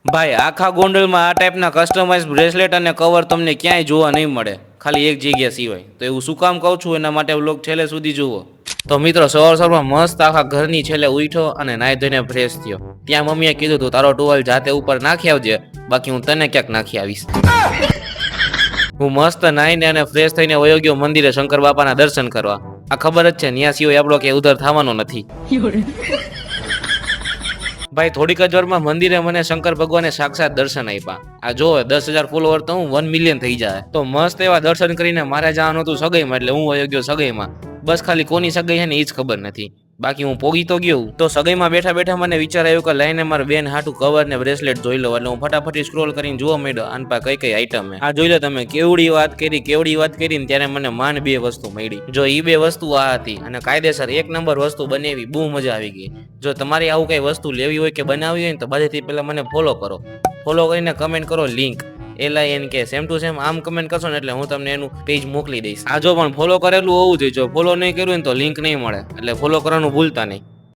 ભાઈ આખા ગોંડલમાં આ ટાઈપના કસ્ટમાઇઝ બ્રેસલેટ અને કવર તમને ક્યાંય જોવા નહીં મળે, ખાલી એક જગ્યા સિવાય. તો એવું શું કામ કહું છું, એના માટે વ્લોગ છેલ્લે સુધી જુઓ. તો મિત્રો સવારમાં મસ્ત આખા ઘરની છેલ્લે ઉઠ્યો અને નાઈ ધોઈને ફ્રેશ થયો. ત્યાં મમ્મીએ કીધું તું તારો ટુવાલ જાતે ઉપર નાખી આવજે, બાકી હું તને ક્યાંક નાખી આવીશ. હું મસ્ત નાઈને અને ફ્રેશ થઈને વયો ગયો મંદિરે શંકર બાપાના દર્શન કરવા. આ ખબર જ છે ન્યા સિવાય આપણો કે ઉધર થવાનો નથી. ભાઈ થોડીક જ વારમાં મંદિરે મને શંકર ભગવાને સાક્ષાત દર્શન આપ્યા. આ જો 10,000 ફોલોવર તો હું 1 મિલિયન થઈ જાય. તો મસ્ત એવા દર્શન કરીને મારે જવાનું હતું સગાઈમાં, એટલે હું વયો ગયો સગાઈમાં. બસ ખાલી કોની સગાઈ છે ને એ જ ખબર નથી, બાકી હું પોગી તો ગયો. તો સગાઈમાં બેઠા બેઠા મને વિચાર આવ્યો કે લઈને મારા બેન હાટું કવર ને બ્રેસલેટ જોઈ લો. એટલે હું ફટાફટી સ્ક્રોલ કરીને જોવા માંડ્યો આન પા કઈ કઈ આઈટમ હે. આ જોઈ લો તમે, કેવડી વાત કરી ને ત્યારે મને માન 2 વસ્તુ મળી. જો એ 2 વસ્તુ આ હતી અને કાયદેસર 1 નંબર વસ્તુ બનેવી, બહુ મજા આવી ગઈ. જો તમારી આવું કઈ વસ્તુ લેવી હોય કે બનાવવી હોય ને તો બધેથી પહેલા મને ફોલો કરો. ફોલો કરીને કમેન્ટ કરો link LINK same to same. આમ કમેન્ટ કરશો ને એટલે હું તમને એનું પેજ મોકલી દઈશ. આ જો પણ ફોલો કરેલું હોવું જોઈએ. જો ફોલો નહીં કર્યું ને તો લિંક નહીં મળે, એટલે ફોલો કરવાનું ભૂલતા નહીં.